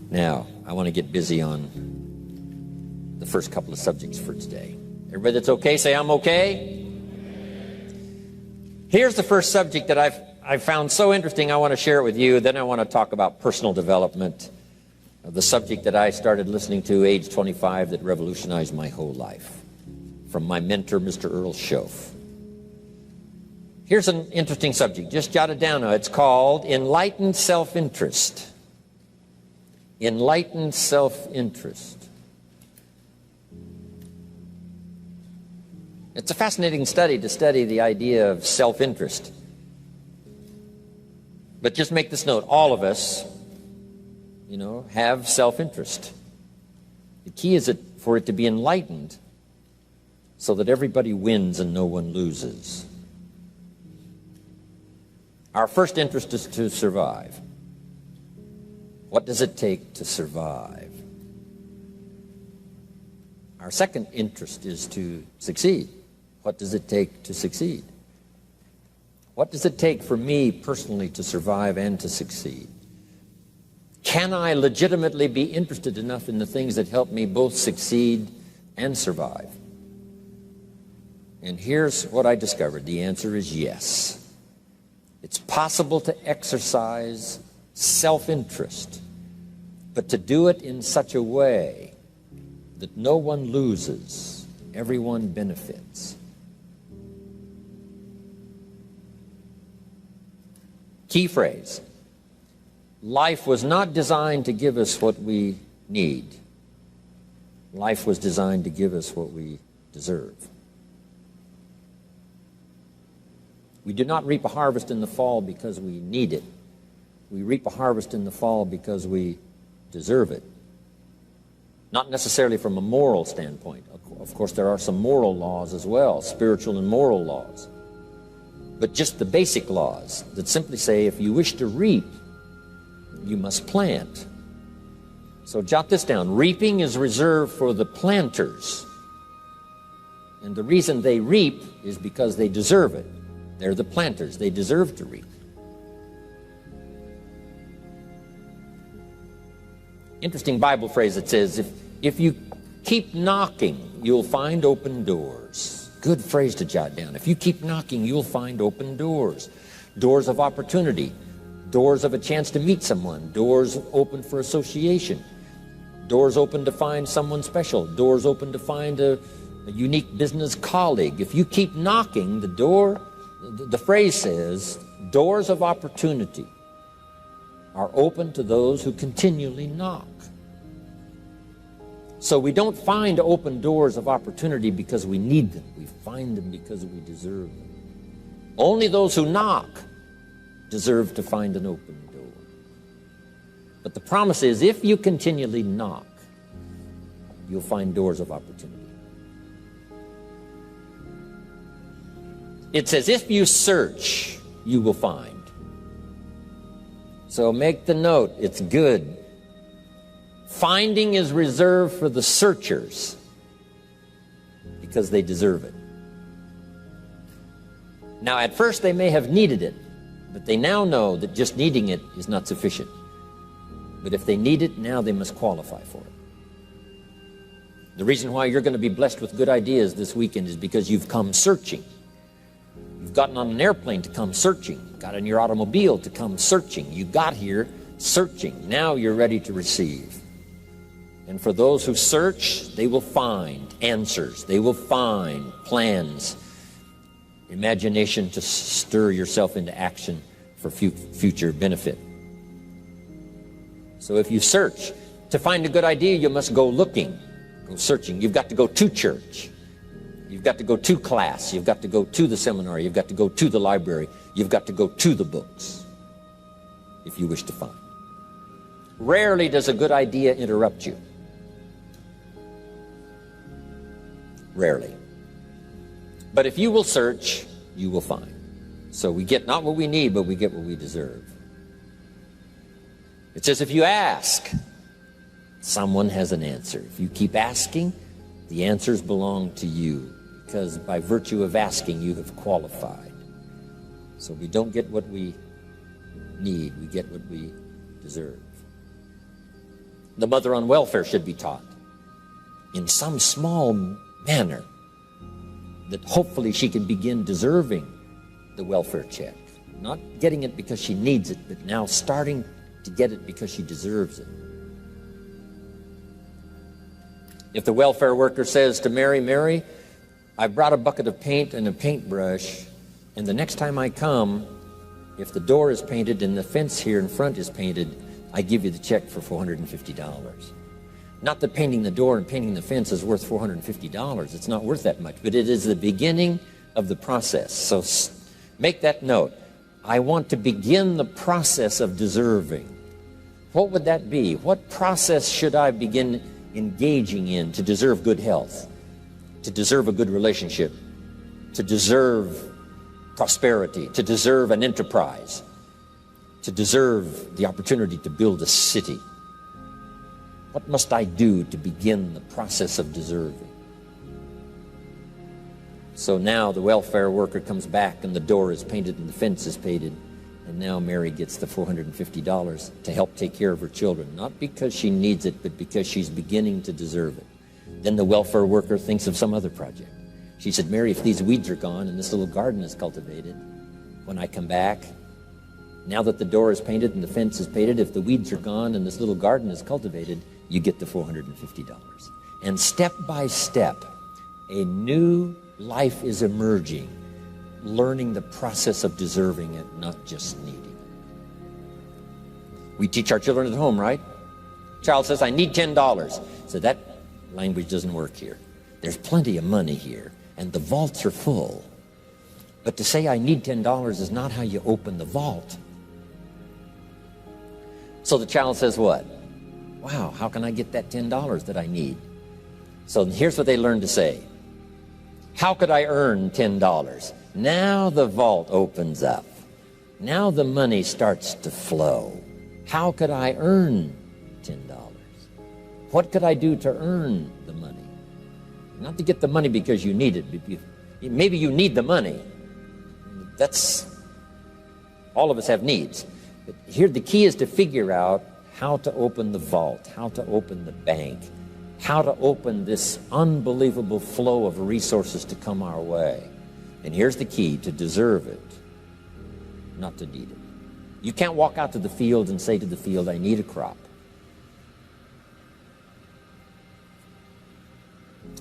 Now, I want to get busy on the first couple of subjects for today. Everybody that's okay, say I'm okay. Here's the first subject that I've found so interesting. I want to share it with you. Then I want to talk about personal development, the subject that I started listening to age 25 that revolutionized my whole life, from my mentor, Mr. Earl Schoaf. Here's an interesting subject. Just jot it down now. It's called enlightened self-interest. Enlightened self-interest. It's a fascinating study to study the idea of self-interest. But just make this note, all of us, have self-interest. The key is for it to be enlightened so that everybody wins and no one loses. Our first interest is to survive. What does it take to survive? Our second interest is to succeed. What does it take to succeed? What does it take for me personally to survive and to succeed? Can I legitimately be interested enough in the things that help me both succeed and survive? And here's what I discovered. The answer is yes. It's possible to exercise self-interest, but to do it in such a way that no one loses, everyone benefits. Key phrase. Life was not designed to give us what we need. Life was designed to give us what we deserve. We do not reap a harvest in the fall because we need it. We reap a harvest in the fall because we deserve it. Not necessarily from a moral standpoint. Of course, there are some moral laws as well, spiritual and moral laws. But just the basic laws that simply say if you wish to reap, you must plant. So jot this down. Reaping is reserved for the planters. And the reason they reap is because they deserve it. They're the planters. They deserve to reap. Interesting Bible phrase that says, if you keep knocking, you'll find open doors. Good phrase to jot down. If you keep knocking, you'll find open doors. Doors of opportunity. Doors of a chance to meet someone. Doors open for association. Doors open to find someone special. Doors open to find a unique business colleague. If you keep knocking, the phrase says, doors of opportunity are open to those who continually knock. So we don't find open doors of opportunity because we need them. We find them because we deserve them. Only those who knock deserve to find an open door. But the promise is, if you continually knock, you'll find doors of opportunity. It says, if you search, you will find. So make the note, it's good. Finding is reserved for the searchers because they deserve it. Now, at first they may have needed it, but they now know that just needing it is not sufficient. But if they need it, now they must qualify for it. The reason why you're going to be blessed with good ideas this weekend is because you've come searching. You've gotten on an airplane to come searching. Got in your automobile to come searching. You got here searching. Now you're ready to receive. And for those who search, they will find answers. They will find plans, imagination to stir yourself into action for future benefit. So if you search, to find a good idea, you must go looking, go searching. You've got to go to church. You've got to go to class. You've got to go to the seminar. You've got to go to the library. You've got to go to the books if you wish to find. Rarely does a good idea interrupt you. Rarely. But if you will search, you will find. So we get not what we need, but we get what we deserve. It says if you ask, someone has an answer. If you keep asking, the answers belong to you, because by virtue of asking, you have qualified. So we don't get what we need, we get what we deserve. The mother on welfare should be taught in some small manner that hopefully she can begin deserving the welfare check. Not getting it because she needs it, but now starting to get it because she deserves it. If the welfare worker says to Mary, Mary, I brought a bucket of paint and a paintbrush, and the next time I come, if the door is painted and the fence here in front is painted, I give you the check for $450. Not that painting the door and painting the fence is worth $450. It's not worth that much, but it is the beginning of the process. So make that note. I want to begin the process of deserving. What would that be? What process should I begin engaging in to deserve good health, to deserve a good relationship, to deserve prosperity, to deserve an enterprise, to deserve the opportunity to build a city? What must I do to begin the process of deserving? So now the welfare worker comes back and the door is painted and the fence is painted, and now Mary gets the $450 to help take care of her children, not because she needs it, but because she's beginning to deserve it. Then the welfare worker thinks of some other project. She said, Mary, if these weeds are gone and this little garden is cultivated, when I come back, now that the door is painted and the fence is painted, if the weeds are gone and this little garden is cultivated, you get the $450. And step by step, a new life is emerging, learning the process of deserving it, not just needing. We teach our children at home, right? Child says, I need $10. So that language doesn't work here. There's plenty of money here, and the vaults are full. But to say I need $10 is not how you open the vault. So the child says what? Wow, how can I get that $10 that I need? So here's what they learn to say. How could I earn $10? Now the vault opens up. Now the money starts to flow. How could I earn $10? What could I do to earn the money? Not to get the money because you need it. Maybe you need the money. That's, all of us have needs. But here the key is to figure out how to open the vault, how to open the bank, how to open this unbelievable flow of resources to come our way. And here's the key: to deserve it, not to need it. You can't walk out to the field and say to the field, I need a crop.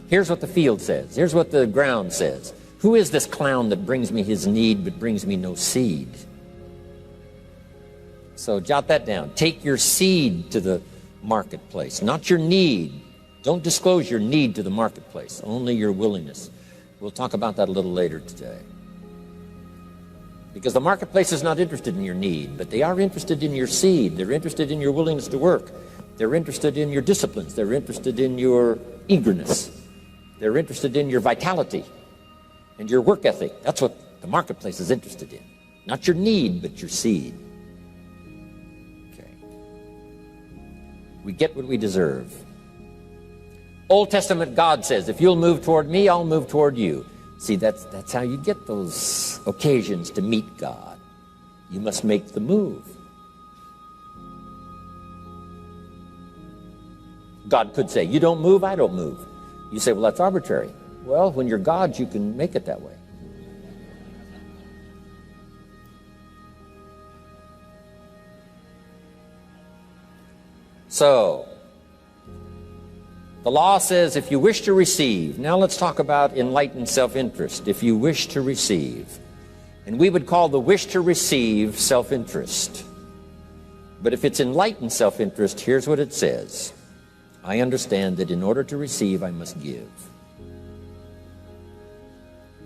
Here's what the field says. Here's what the ground says. Who is this clown that brings me his need but brings me no seed? So jot that down. Take your seed to the marketplace, not your need. Don't disclose your need to the marketplace, only your willingness. We'll talk about that a little later today. Because the marketplace is not interested in your need, but they are interested in your seed. They're interested in your willingness to work. They're interested in your disciplines. They're interested in your eagerness. They're interested in your vitality and your work ethic. That's what the marketplace is interested in. Not your need, but your seed. Okay. We get what we deserve. Old Testament God says, if you'll move toward me, I'll move toward you. See, that's how you get those occasions to meet God. You must make the move. God could say, you don't move, I don't move. You say, well, that's arbitrary. Well, when you're God, you can make it that way. So, the law says if you wish to receive, now let's talk about enlightened self-interest. If you wish to receive, and we would call the wish to receive self-interest. But if it's enlightened self-interest, here's what it says. I understand that in order to receive, I must give.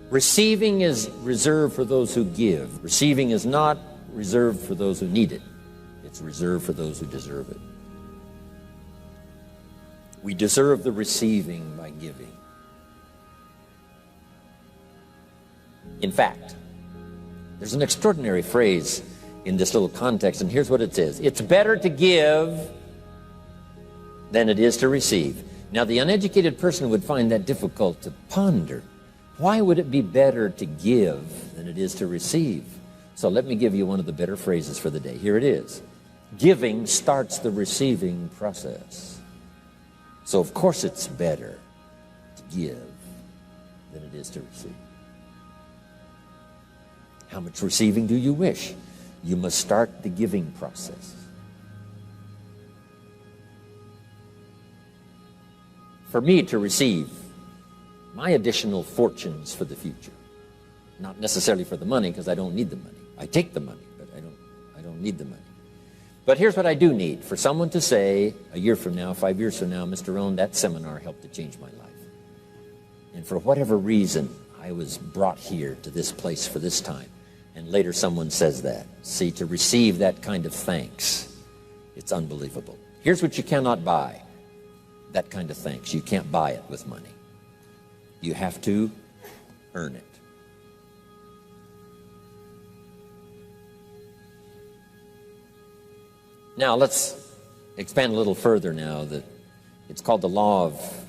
Receiving is reserved for those who give. Receiving is not reserved for those who need it. It's reserved for those who deserve it. We deserve the receiving by giving. In fact, there's an extraordinary phrase in this little context, and here's what it says. It's better to give than it is to receive. Now, the uneducated person would find that difficult to ponder. Why would it be better to give than it is to receive? So let me give you one of the better phrases for the day. Here it is. Giving starts the receiving process. So of course it's better to give than it is to receive. How much receiving do you wish? You must start the giving process. For me to receive my additional fortunes for the future, not necessarily for the money, because I don't need the money. I take the money, but I don't need the money. But here's what I do need: for someone to say a year from now, 5 years from now, Mr. Rohn, that seminar helped to change my life. And for whatever reason, I was brought here to this place for this time. And later someone says that. See, to receive that kind of thanks, it's unbelievable. Here's what you cannot buy: that kind of thanks. You can't buy it with money. You have to earn it. Now let's expand a little further now. That it's called the law of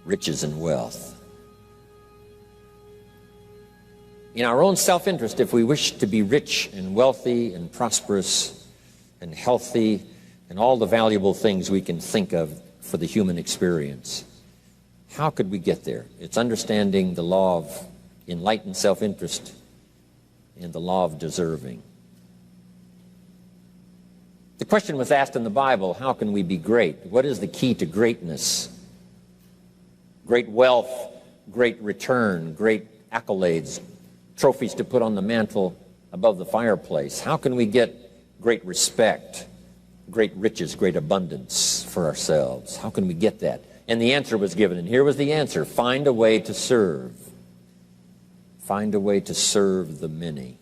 riches and wealth. In our own self-interest, if we wish to be rich and wealthy and prosperous and healthy and all the valuable things we can think of for the human experience, how could we get there? It's understanding the law of enlightened self-interest and the law of deserving. The question was asked in the Bible, how can we be great? What is the key to greatness? Great wealth, great return, great accolades, trophies to put on the mantle above the fireplace. How can we get great respect, great riches, great abundance for ourselves? How can we get that? And the answer was given, and here was the answer: find a way to serve. Find a way to serve the many.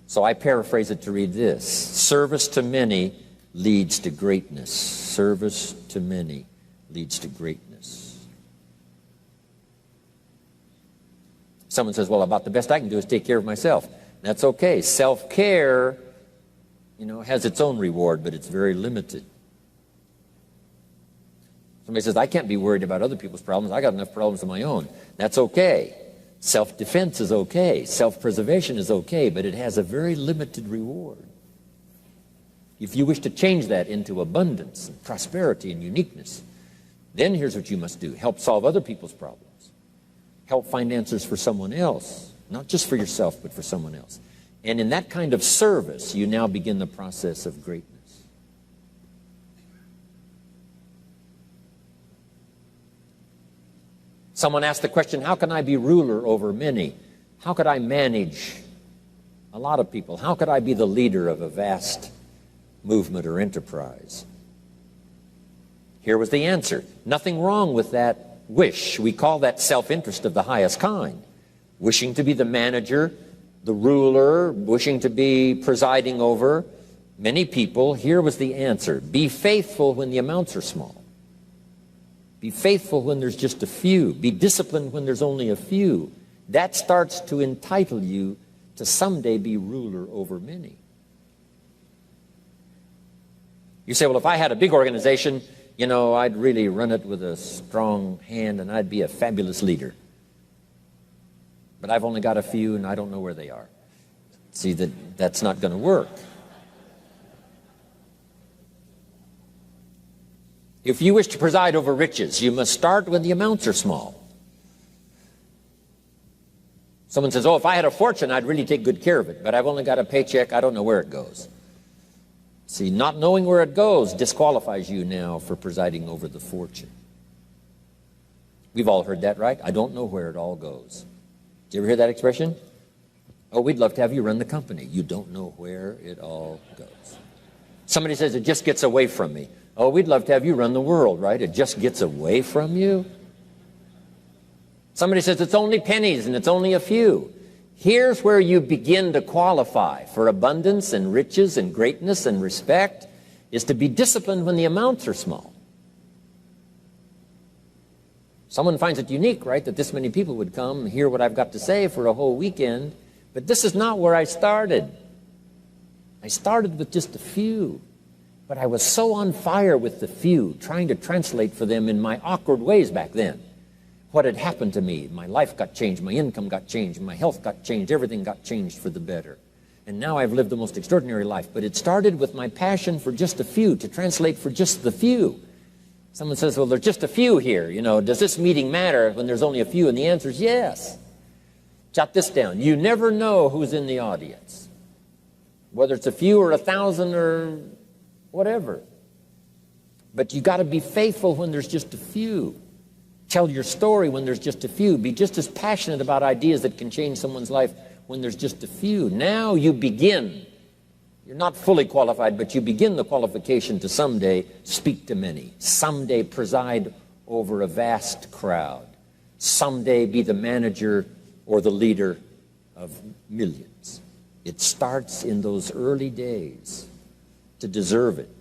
So I paraphrase it to read this: service to many leads to greatness. Service to many leads to greatness. Someone says, well, about the best I can do is take care of myself. That's okay. Self-care, has its own reward, but it's very limited. Somebody says, I can't be worried about other people's problems. I got enough problems of my own. That's okay. Self-defense is okay. Self-preservation is okay, but it has a very limited reward. If you wish to change that into abundance and prosperity and uniqueness, then here's what you must do: help solve other people's problems. Help find answers for someone else, not just for yourself, but for someone else. And in that kind of service, you now begin the process of greatness. Someone asked the question, how can I be ruler over many? How could I manage a lot of people? How could I be the leader of a vast movement or enterprise? Here was the answer: nothing wrong with that wish. We call that self-interest of the highest kind. Wishing to be the manager, the ruler, wishing to be presiding over many people. Here was the answer: be faithful when the amounts are small. Be faithful when there's just a few. Be disciplined when there's only a few. That starts to entitle you to someday be ruler over many. You say, well, if I had a big organization, I'd really run it with a strong hand and I'd be a fabulous leader. But I've only got a few and I don't know where they are. See, that's not going to work. If you wish to preside over riches, you must start when the amounts are small. Someone says, oh, if I had a fortune, I'd really take good care of it, but I've only got a paycheck, I don't know where it goes. See, not knowing where it goes disqualifies you now for presiding over the fortune. We've all heard that, right? I don't know where it all goes. Did you ever hear that expression? Oh, we'd love to have you run the company. You don't know where it all goes. Somebody says, it just gets away from me. Oh, we'd love to have you run the world, right? It just gets away from you. Somebody says, it's only pennies and it's only a few. Here's where you begin to qualify for abundance and riches and greatness and respect, is to be disciplined when the amounts are small. Someone finds it unique, right, that this many people would come and hear what I've got to say for a whole weekend, but this is not where I started. I started with just a few, but I was so on fire with the few, trying to translate for them in my awkward ways back then what had happened to me. My life got changed, my income got changed, my health got changed, everything got changed for the better. And now I've lived the most extraordinary life. But it started with my passion for just a few, to translate for just the few. Someone says, well, there's just a few here. You know, does this meeting matter when there's only a few? And the answer is yes. Jot this down. You never know who's in the audience, whether it's a few or 1,000 or whatever. But you got to be faithful when there's just a few. Tell your story when there's just a few. Be just as passionate about ideas that can change someone's life when there's just a few. Now you begin. You're not fully qualified, but you begin the qualification to someday speak to many. Someday preside over a vast crowd. Someday be the manager or the leader of millions. It starts in those early days. To deserve it,